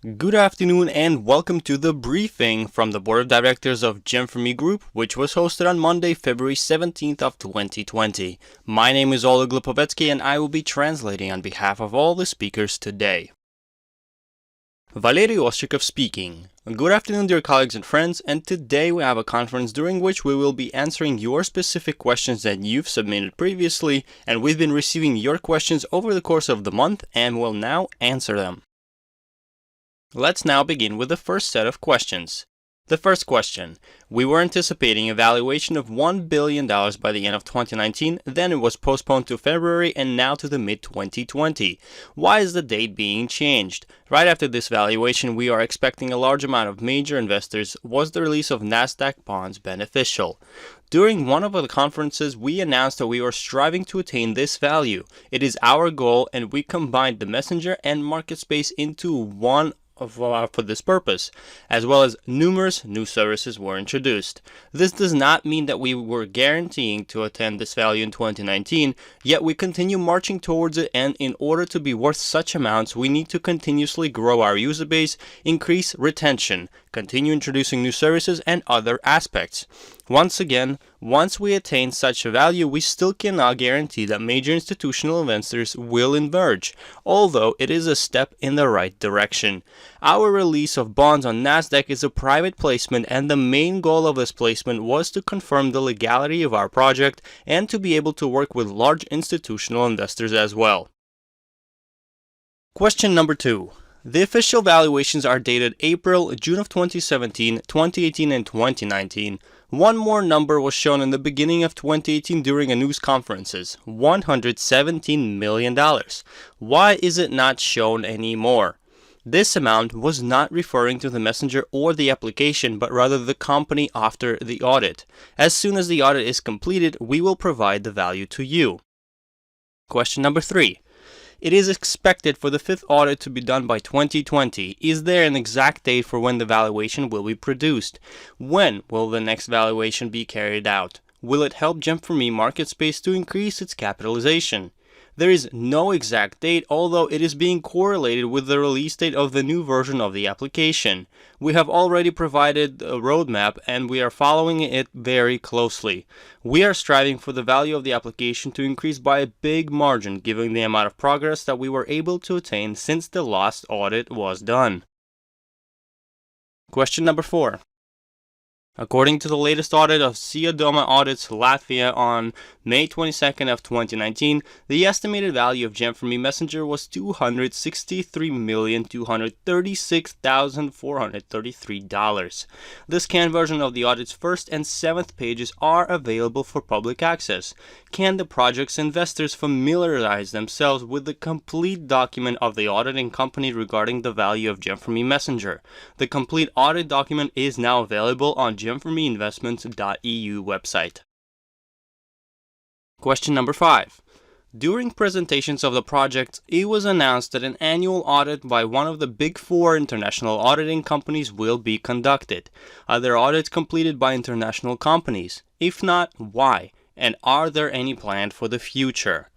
Good afternoon and welcome to the briefing from the Board of Directors of Gem4me Group, which was hosted on Monday, February 17th of 2020. My name is Oleg Lipovetsky and I will be translating on behalf of all the speakers today. Valery Ostrikov speaking. Good afternoon, dear colleagues and friends, and today we have a conference during which we will be answering your specific questions that you've submitted previously, and we've been receiving your questions over the course of the month and will now answer them. Let's now begin with the first set of questions. The first question: we were anticipating a valuation of $1 billion by the end of 2019, then it was postponed to February and now to the mid-2020. Why is the date being changed? Right after this valuation, we are expecting a large amount of major investors. Was the release of Nasdaq bonds beneficial? During one of the conferences, we announced that we were striving to attain this value. It is our goal, and we combined the Messenger and MarketSpace into one for this purpose, as well as numerous new services were introduced. This does not mean that we were guaranteeing to attain this value in 2019, yet we continue marching towards it, and in order to be worth such amounts, we need to continuously grow our user base, increase retention, continue introducing new services and other aspects. Once again, once we attain such a value, we still cannot guarantee that major institutional investors will emerge, although it is a step in the right direction. Our release of bonds on Nasdaq is a private placement, and the main goal of this placement was to confirm the legality of our project and to be able to work with large institutional investors as well. Question number 2. The official valuations are dated April, June of 2017, 2018, and 2019. One more number was shown in the beginning of 2018 during a news conferences, $117 million. Why is it not shown anymore? This amount was not referring to the Messenger or the application, but rather the company after the audit. As soon as the audit is completed, we will provide the value to you. Question number 3. It is expected for the 5th audit to be done by 2020. Is there an exact date for when the valuation will be produced? When will the next valuation be carried out? Will it help Gem4me MarketSpace to increase its capitalization? There is no exact date, although it is being correlated with the release date of the new version of the application. We have already provided a roadmap and we are following it very closely. We are striving for the value of the application to increase by a big margin, given the amount of progress that we were able to attain since the last audit was done. Question number 4. According to the latest audit of SIA Doma Audits Latvia on May 22nd of 2019, the estimated value of Gem4me Messenger was $263,236,433. The scanned version of the audit's 1st and 7th pages are available for public access. Can the project's investors familiarize themselves with the complete document of the auditing company regarding the value of Gem4me Messenger? The complete audit document is now available on gem4meinvestments.eu website. Question number 5. During presentations of the project, it was announced that an annual audit by one of the Big Four international auditing companies will be conducted. Are there audits completed by international companies? If not, why? And are there any planned for the future?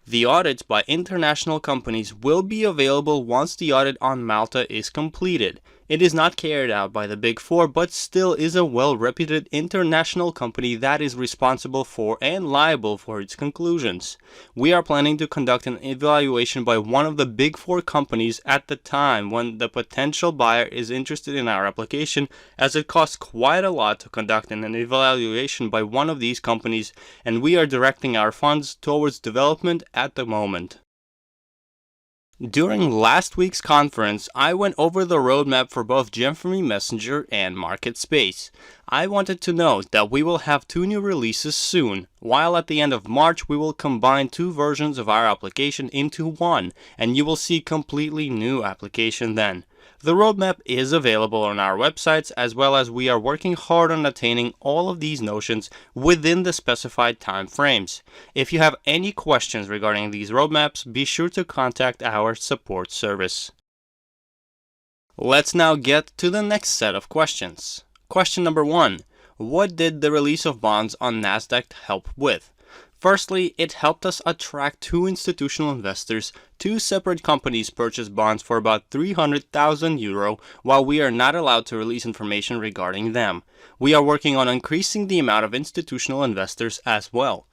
The audits by international companies will be available once the audit on Malta is completed. It is not carried out by the Big Four, but still is a well-reputed international company that is responsible for and liable for its conclusions. We are planning to conduct an evaluation by one of the Big Four companies at the time when the potential buyer is interested in our application, as it costs quite a lot to conduct an evaluation by one of these companies, and we are directing our funds towards development at the moment. During last week's conference, I went over the roadmap for both Gem4me Messenger and MarketSpace. I wanted to note that we will have 2 new releases soon, while at the end of March we will combine 2 versions of our application into one, and you will see completely new application then. The roadmap is available on our websites, as well as we are working hard on attaining all of these notions within the specified time frames. If you have any questions regarding these roadmaps, be sure to contact our support service. Let's now get to the next set of questions. Question number 1. What did the release of bonds on Nasdaq help with? Firstly, it helped us attract 2 institutional investors. 2 separate companies purchased bonds for about €300,000, while we are not allowed to release information regarding them. We are working on increasing the amount of institutional investors as well.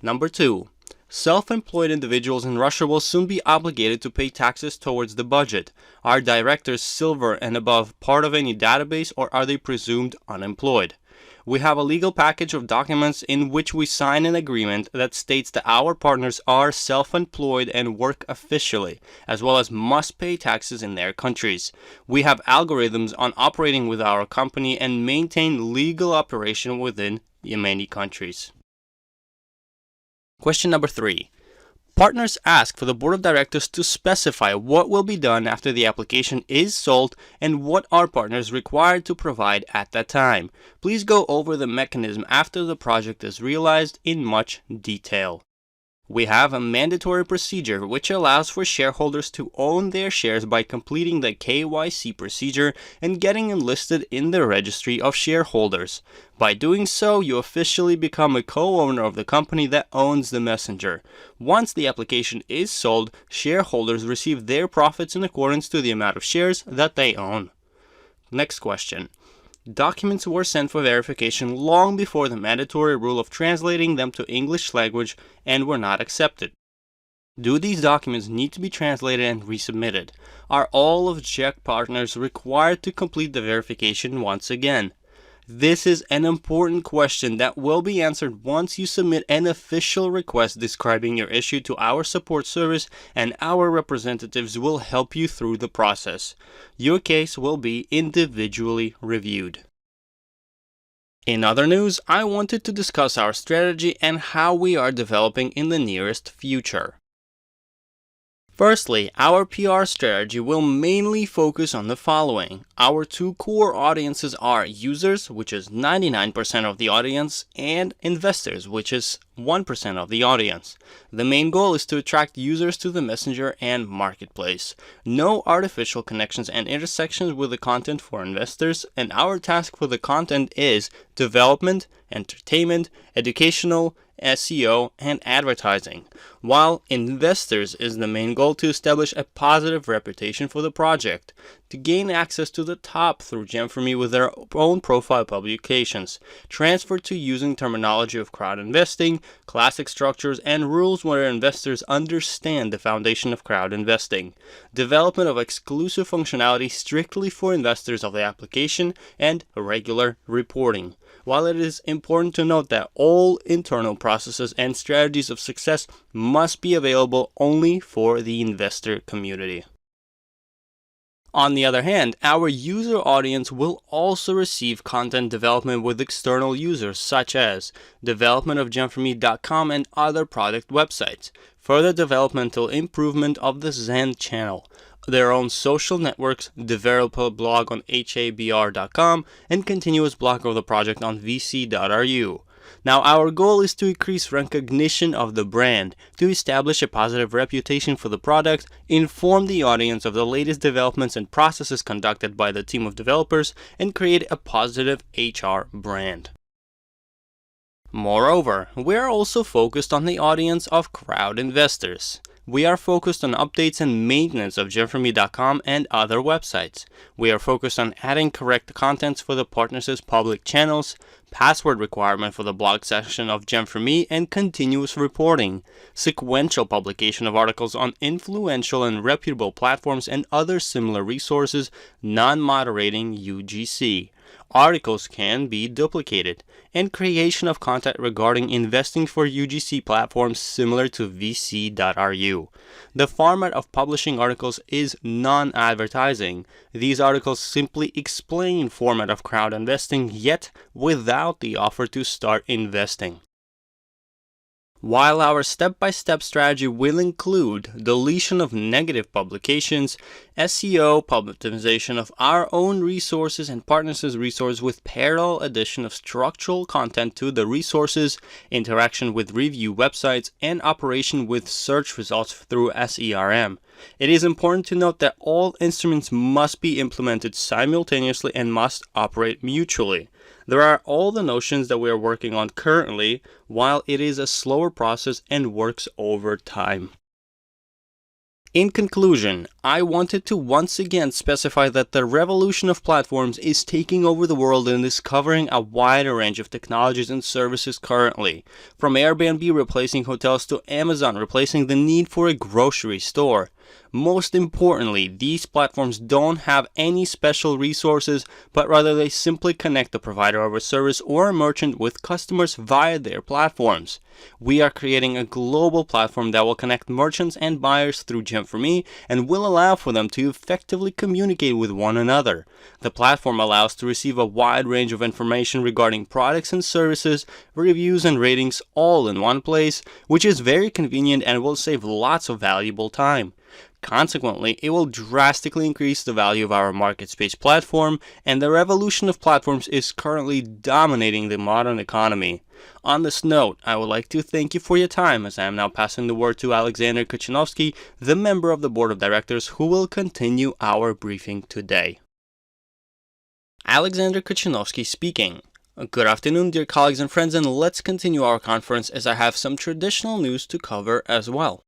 Number 2. Self-employed individuals in Russia will soon be obligated to pay taxes towards the budget. Are directors silver and above part of any database, or are they presumed unemployed? We have a legal package of documents in which we sign an agreement that states that our partners are self-employed and work officially, as well as must pay taxes in their countries. We have algorithms on operating with our company and maintain legal operation within many countries. Question number 3. Partners ask for the board of directors to specify what will be done after the application is sold and what are partners required to provide at that time. Please go over the mechanism after the project is realized in much detail. We have a mandatory procedure which allows for shareholders to own their shares by completing the KYC procedure and getting enlisted in the registry of shareholders. By doing so, you officially become a co-owner of the company that owns the messenger. Once the application is sold, shareholders receive their profits in accordance to the amount of shares that they own. Next question. Documents were sent for verification long before the mandatory rule of translating them to English language and were not accepted. Do these documents need to be translated and resubmitted? Are all of JEC partners required to complete the verification once again? This is an important question that will be answered once you submit an official request describing your issue to our support service, and our representatives will help you through the process. Your case will be individually reviewed. In other news, I wanted to discuss our strategy and how we are developing in the nearest future. Firstly, our PR strategy will mainly focus on the following. Our 2 core audiences are users, which is 99% of the audience, and investors, which is 1% of the audience. The main goal is to attract users to the messenger and marketplace. No artificial connections and intersections with the content for investors, and our task for the content is development, entertainment, educational, SEO, and advertising, while investors is the main goal to establish a positive reputation for the project, to gain access to the top through Gem4Me with their own profile publications, transfer to using terminology of crowd investing, classic structures, and rules where investors understand the foundation of crowd investing, development of exclusive functionality strictly for investors of the application, and regular reporting. While it is important to note that all internal processes and strategies of success must be available only for the investor community. On the other hand, our user audience will also receive content development with external users, such as development of Gem4Me.com and other product websites, further developmental improvement of the Zen channel, their own social networks, developer blog on habr.com, and continuous blog of the project on vc.ru. Now, our goal is to increase recognition of the brand, to establish a positive reputation for the product, inform the audience of the latest developments and processes conducted by the team of developers, and create a positive HR brand. Moreover, we are also focused on the audience of crowd investors. We are focused on updates and maintenance of Gem4Me.com and other websites. We are focused on adding correct contents for the partners' public channels, password requirement for the blog section of Gem4Me, and continuous reporting, sequential publication of articles on influential and reputable platforms and other similar resources, non-moderating UGC. Articles can be duplicated, and creation of content regarding investing for UGC platforms similar to vc.ru. The format of publishing articles is non-advertising. These articles simply explain format of crowd investing, yet without the offer to start investing. While our step-by-step strategy will include deletion of negative publications, SEO, optimization of our own resources and partners' resources with parallel addition of structural content to the resources, interaction with review websites, and operation with search results through SERM. It is important to note that all instruments must be implemented simultaneously and must operate mutually. There are all the notions that we are working on currently, while it is a slower process and works over time. In conclusion, I wanted to once again specify that the revolution of platforms is taking over the world and is covering a wider range of technologies and services currently, from Airbnb replacing hotels to Amazon replacing the need for a grocery store. Most importantly, these platforms don't have any special resources, but rather they simply connect the provider of a service or a merchant with customers via their platforms. We are creating a global platform that will connect merchants and buyers through Gem4Me and will allow for them to effectively communicate with one another. The platform allows to receive a wide range of information regarding products and services, reviews and ratings all in one place, which is very convenient and will save lots of valuable time. Consequently, it will drastically increase the value of our MarketSpace platform, and the revolution of platforms is currently dominating the modern economy. On this note, I would like to thank you for your time, as I am now passing the word to Alexander Kuchenovsky, the member of the Board of Directors, who will continue our briefing today. Alexander Kuchenovsky speaking. Good afternoon, dear colleagues and friends, and let's continue our conference as I have some traditional news to cover as well.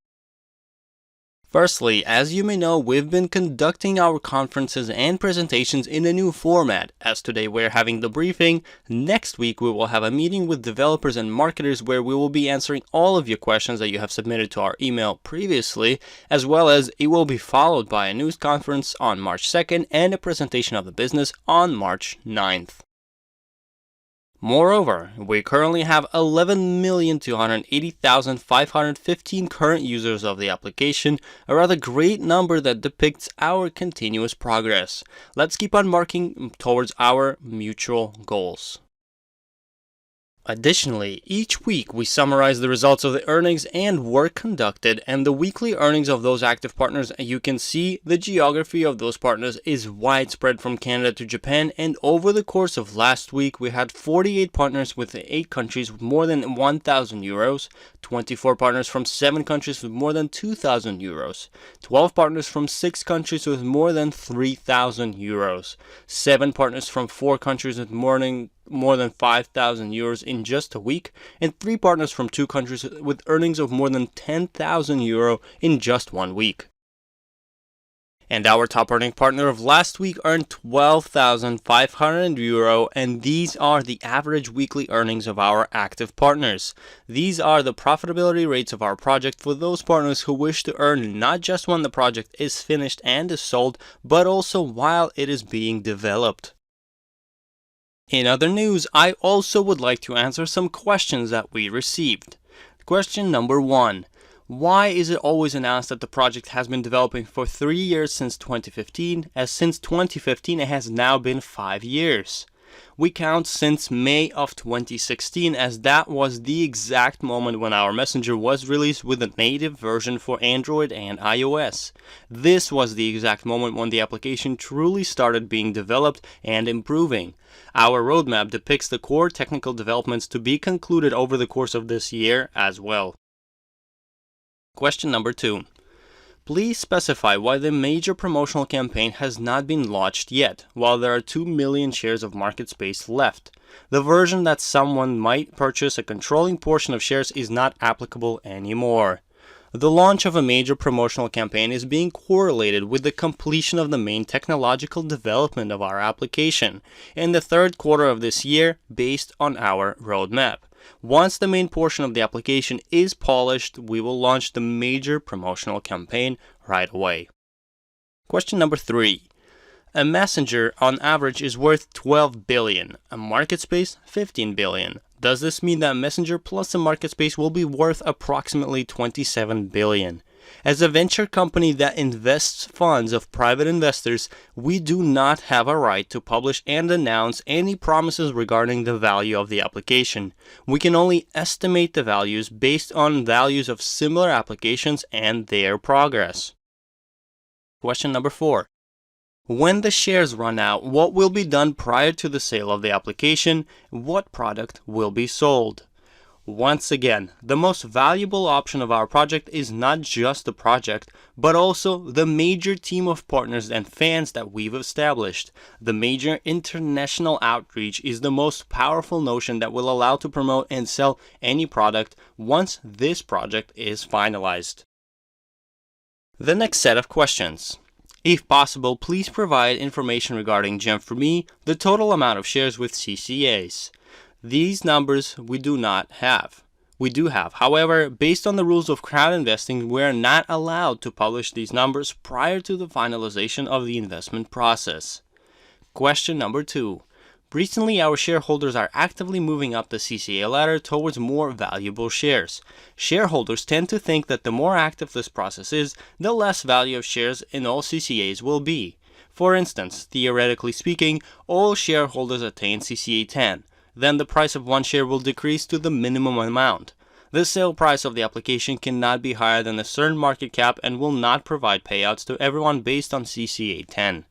Firstly, as you may know, we've been conducting our conferences and presentations in a new format. As today we're having the briefing, next week we will have a meeting with developers and marketers where we will be answering all of your questions that you have submitted to our email previously, as well as it will be followed by a news conference on March 2nd and a presentation of the business on March 9th. Moreover, we currently have 11,280,515 current users of the application, a rather great number that depicts our continuous progress. Let's keep on marking towards our mutual goals. Additionally, each week we summarize the results of the earnings and work conducted and the weekly earnings of those active partners. You can see the geography of those partners is widespread from Canada to Japan, and over the course of last week we had 48 partners with 8 countries with more than 1,000 euros, 24 partners from 7 countries with more than 2,000 euros, 12 partners from 6 countries with more than 3,000 euros, 7 partners from 4 countries with more than 5,000 euros in just a week, and 3 partners from 2 countries with earnings of more than 10,000 euro in just 1 week. And our top earning partner of last week earned 12,500 euro, and these are the average weekly earnings of our active partners. These are the profitability rates of our project for those partners who wish to earn not just when the project is finished and is sold, but also while it is being developed. In other news, I also would like to answer some questions that we received. Question number 1. Why is it always announced that the project has been developing for 3 years since 2015, as since 2015 it has now been 5 years? We count since May of 2016, as that was the exact moment when our messenger was released with a native version for Android and iOS. This was the exact moment when the application truly started being developed and improving. Our roadmap depicts the core technical developments to be concluded over the course of this year as well. Question number 2. Please specify why the major promotional campaign has not been launched yet, while there are 2 million shares of MarketSpace left. The version that someone might purchase a controlling portion of shares is not applicable anymore. The launch of a major promotional campaign is being correlated with the completion of the main technological development of our application in the 3rd quarter of this year based on our roadmap. Once the main portion of the application is polished, we will launch the major promotional campaign right away. Question number 3. A messenger on average is worth 12 billion, a MarketSpace 15 billion. Does this mean that Messenger plus a MarketSpace will be worth approximately 27 billion? As a venture company that invests funds of private investors, we do not have a right to publish and announce any promises regarding the value of the application. We can only estimate the values based on values of similar applications and their progress. Question number 4. When the shares run out, what will be done prior to the sale of the application? What product will be sold? Once again, the most valuable option of our project is not just the project, but also the major team of partners and fans that we've established. The major international outreach is the most powerful notion that will allow to promote and sell any product once this project is finalized. The next set of questions. If possible, please provide information regarding Gem4Me, the total amount of shares with CCAs. These numbers we do not have. We do have. However, based on the rules of crowd investing, we are not allowed to publish these numbers prior to the finalization of the investment process. Question number 2. Recently, our shareholders are actively moving up the CCA ladder towards more valuable shares. Shareholders tend to think that the more active this process is, the less value of shares in all CCAs will be. For instance, theoretically speaking, all shareholders attain CCA 10. Then the price of one share will decrease to the minimum amount. The sale price of the application cannot be higher than a certain market cap and will not provide payouts to everyone based on CCA 10.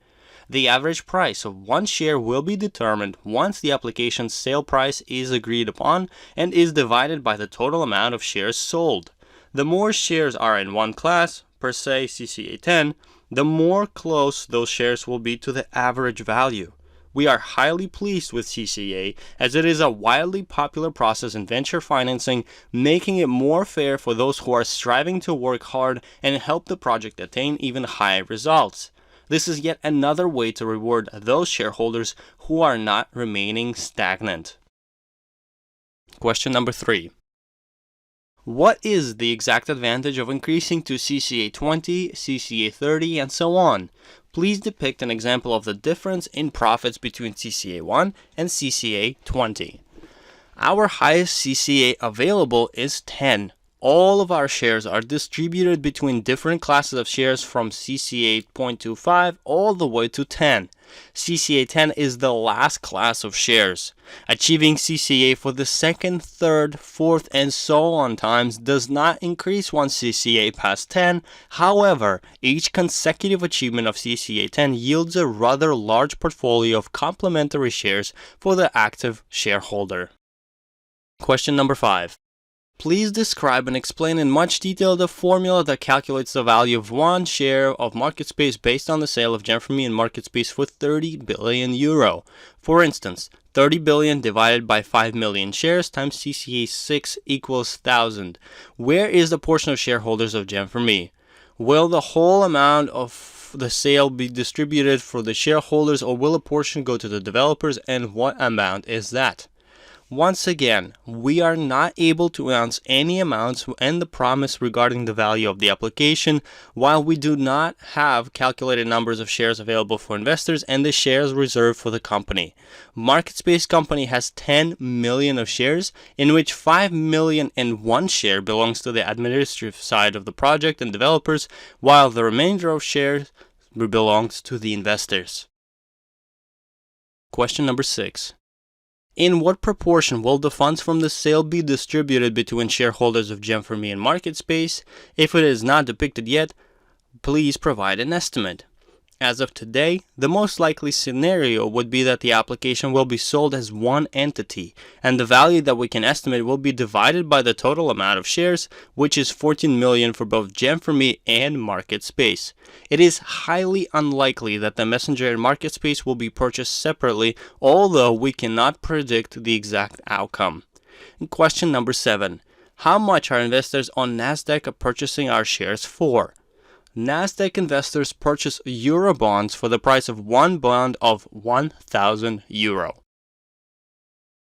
The average price of one share will be determined once the application's sale price is agreed upon and is divided by the total amount of shares sold. The more shares are in one class, per se CCA 10, the more close those shares will be to the average value. We are highly pleased with CCA as it is a wildly popular process in venture financing, making it more fair for those who are striving to work hard and help the project attain even higher results. This is yet another way to reward those shareholders who are not remaining stagnant. Question number 3. What is the exact advantage of increasing to CCA 20, CCA 30, and so on? Please depict an example of the difference in profits between CCA 1 and CCA 20. Our highest CCA available is 10. All of our shares are distributed between different classes of shares from CCA 0.25 all the way to 10. CCA 10 is the last class of shares. Achieving CCA for the second, third, fourth, and so on times does not increase once CCA past 10. However, each consecutive achievement of CCA 10 yields a rather large portfolio of complementary shares for the active shareholder. Question number 5. Please describe and explain in much detail the formula that calculates the value of one share of MarketSpace based on the sale of Gem4Me in MarketSpace for 30 billion euro. For instance, 30 billion divided by 5 million shares times CCA 6 equals 1,000. Where is the portion of shareholders of Gem4Me? Will the whole amount of the sale be distributed for the shareholders, or will a portion go to the developers, and what amount is that? Once again, we are not able to announce any amounts and the promise regarding the value of the application, while we do not have calculated numbers of shares available for investors and the shares reserved for the company. MarketSpace company has 10 million of shares, in which 5 million and 1 share belongs to the administrative side of the project and developers, while the remainder of shares belongs to the investors. Question number 6. In what proportion will the funds from the sale be distributed between shareholders of Gem4Me and MarketSpace? If it is not depicted yet, please provide an estimate. As of today, the most likely scenario would be that the application will be sold as one entity, and the value that we can estimate will be divided by the total amount of shares, which is 14 million for both Gem4Me and MarketSpace. It is highly unlikely that the Messenger and MarketSpace will be purchased separately, although we cannot predict the exact outcome. Question number 7. How much are investors on Nasdaq purchasing our shares for? Nasdaq investors purchase Eurobonds for the price of one bond of 1,000 euro.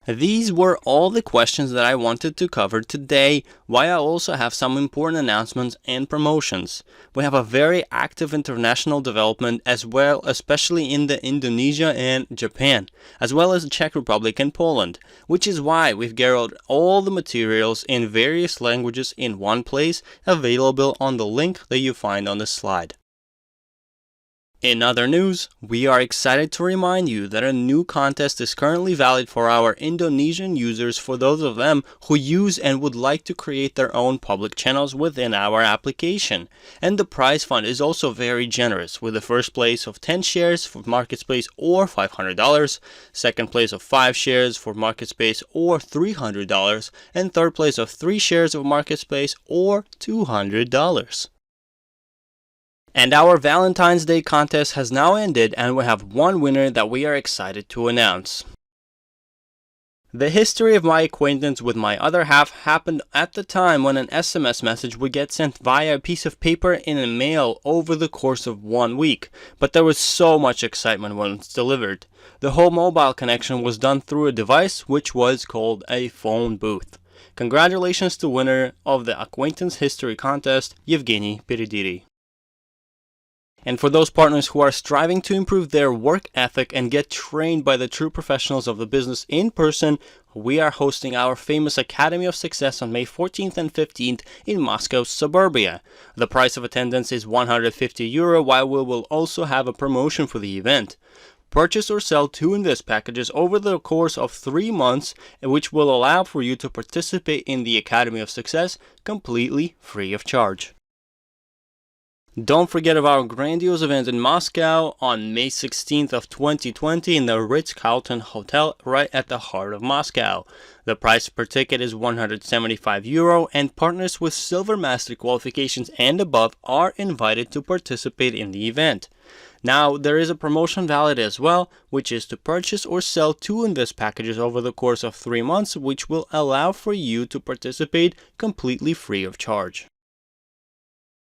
These were all the questions that I wanted to cover today, while I also have some important announcements and promotions. We have a very active international development as well, especially in the Indonesia and Japan, as well as the Czech Republic and Poland, which is why we've gathered all the materials in various languages in one place, available on the link that you find on the slide. In other news, we are excited to remind you that a new contest is currently valid for our Indonesian users for those of them who use and would like to create their own public channels within our application. And the prize fund is also very generous, with the first place of 10 shares for MarketSpace or $500, second place of 5 shares for MarketSpace or $300, and third place of 3 shares of MarketSpace or $200. And our Valentine's Day contest has now ended, and we have one winner that we are excited to announce. The history of my acquaintance with my other half happened at the time when an SMS message would get sent via a piece of paper in a mail over the course of 1 week, but there was so much excitement when it's delivered. The whole mobile connection was done through a device which was called a phone booth. Congratulations to winner of the Acquaintance History Contest, Yevgeny Perediri. And for those partners who are striving to improve their work ethic and get trained by the true professionals of the business in person, we are hosting our famous Academy of Success on May 14th and 15th in Moscow suburbia. The price of attendance is €150, while we will also have a promotion for the event. Purchase or sell 2 Invest packages over the course of 3 months, which will allow for you to participate in the Academy of Success completely free of charge. Don't forget of our grandiose event in Moscow on May 16th of 2020 in the Ritz-Carlton Hotel right at the heart of Moscow. The price per ticket is €175, and partners with Silver Master qualifications and above are invited to participate in the event. Now, there is a promotion valid as well, which is to purchase or sell 2 Invest packages over the course of 3 months, which will allow for you to participate completely free of charge.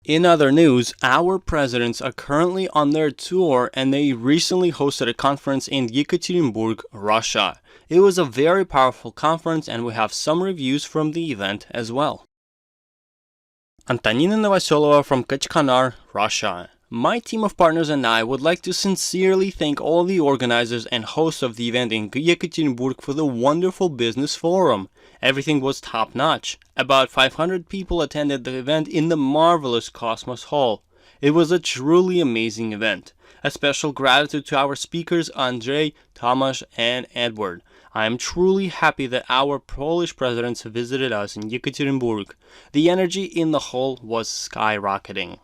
In other news, our presidents are currently on their tour, and they recently hosted a conference in Yekaterinburg, Russia. It was a very powerful conference, and we have some reviews from the event as well. Antonina Novoselova from Kachkanar, Russia. My team of partners and I would like to sincerely thank all the organizers and hosts of the event in Yekaterinburg for the wonderful business forum. Everything was top-notch. About 500 people attended the event in the marvelous Cosmos Hall. It was a truly amazing event. A special gratitude to our speakers Andrzej, Tomasz, and Edward. I am truly happy that our Polish presidents visited us in Yekaterinburg. The energy in the hall was skyrocketing.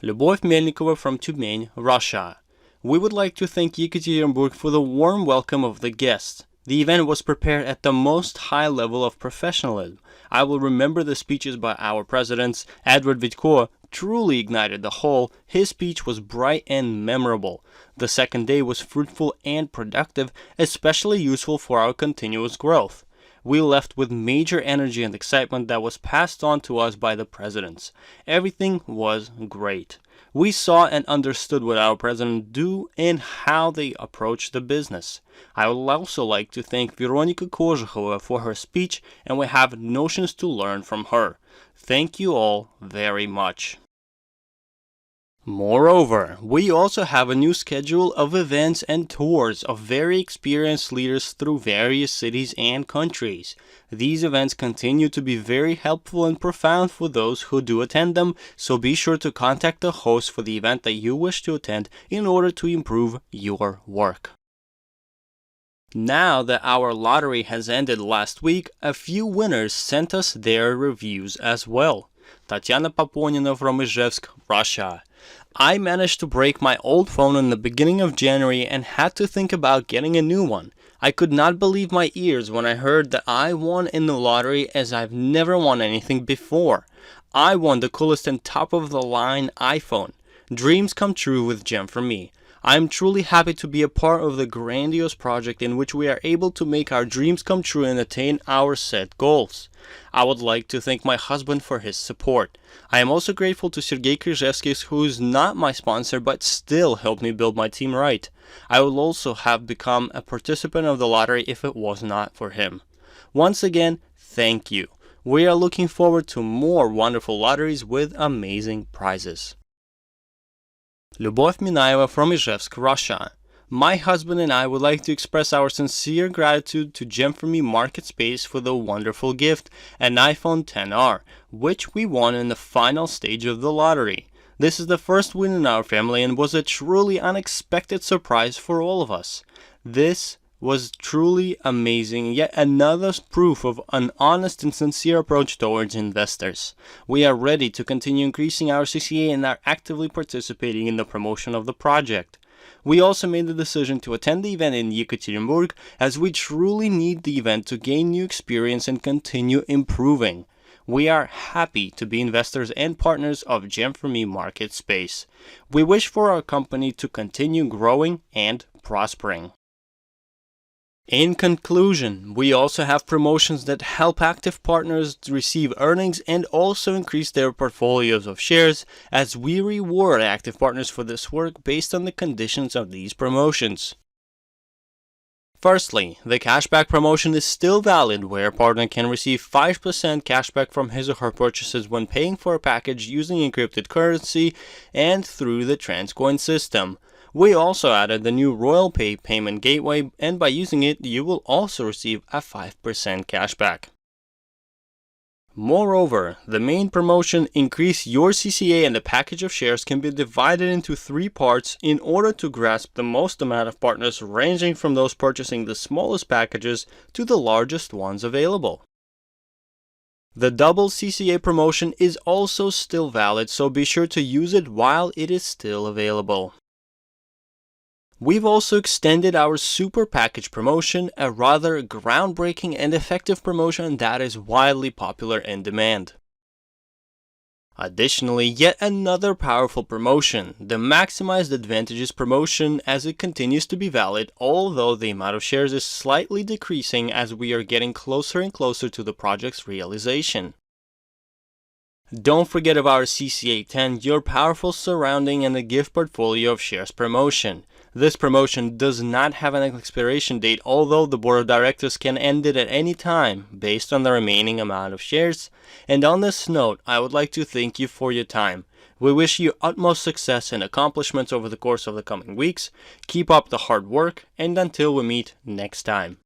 Lyubov Melnikova from Tyumen, Russia. We would like to thank Yekaterinburg for the warm welcome of the guests. The event was prepared at the most high level of professionalism. I will remember the speeches by our presidents. Edward Vitko truly ignited the hall. His speech was bright and memorable. The second day was fruitful and productive, especially useful for our continuous growth. We left with major energy and excitement that was passed on to us by the presidents. Everything was great. We saw and understood what our president do and how they approach the business. I would also like to thank Veronika Kozhikova for her speech, and we have notions to learn from her. Thank you all very much. Moreover, we also have a new schedule of events and tours of very experienced leaders through various cities and countries. These events continue to be very helpful and profound for those who do attend them, so be sure to contact the host for the event that you wish to attend in order to improve your work. Now that our lottery has ended last week, a few winners sent us their reviews as well. Tatiana Paponina from Izhevsk, Russia. I managed to break my old phone in the beginning of January and had to think about getting a new one. I could not believe my ears when I heard that I won in the lottery, as I've never won anything before. I won the coolest and top-of-the-line iPhone. Dreams come true with Gem for me. I am truly happy to be a part of the grandiose project in which we are able to make our dreams come true and attain our set goals. I would like to thank my husband for his support. I am also grateful to Sergei Kryzhevskis, who is not my sponsor but still helped me build my team right. I would also have become a participant of the lottery if it was not for him. Once again, thank you. We are looking forward to more wonderful lotteries with amazing prizes. Lyubov Minaeva from Izhevsk, Russia. My husband and I would like to express our sincere gratitude to Gem4Me MarketSpace for the wonderful gift, an iPhone XR, which we won in the final stage of the lottery. This is the first win in our family and was a truly unexpected surprise for all of us. This was truly amazing, yet another proof of an honest and sincere approach towards investors. We are ready to continue increasing our CCA and are actively participating in the promotion of the project. We also made the decision to attend the event in Yekaterinburg as we truly need the event to gain new experience and continue improving. We are happy to be investors and partners of Gem4Me market space. We wish for our company to continue growing and prospering. In conclusion, we also have promotions that help active partners receive earnings and also increase their portfolios of shares, as we reward active partners for this work based on the conditions of these promotions. Firstly, the cashback promotion is still valid, where a partner can receive 5% cashback from his or her purchases when paying for a package using encrypted currency and through the Transcoin system. We also added the new RoyalPay payment gateway, and by using it, you will also receive a 5% cashback. Moreover, the main promotion, Increase Your CCA, and the package of shares can be divided into 3 parts in order to grasp the most amount of partners, ranging from those purchasing the smallest packages to the largest ones available. The double CCA promotion is also still valid, so be sure to use it while it is still available. We've also extended our Super Package promotion, a rather groundbreaking and effective promotion that is widely popular in demand. Additionally, yet another powerful promotion, the Maximized Advantages promotion, as it continues to be valid, although the amount of shares is slightly decreasing as we are getting closer and closer to the project's realization. Don't forget of our CCA 10, your powerful surrounding and the gift portfolio of shares promotion. This promotion does not have an expiration date, although the board of directors can end it at any time based on the remaining amount of shares. And on this note, I would like to thank you for your time. We wish you utmost success and accomplishments over the course of the coming weeks. Keep up the hard work, and until we meet next time.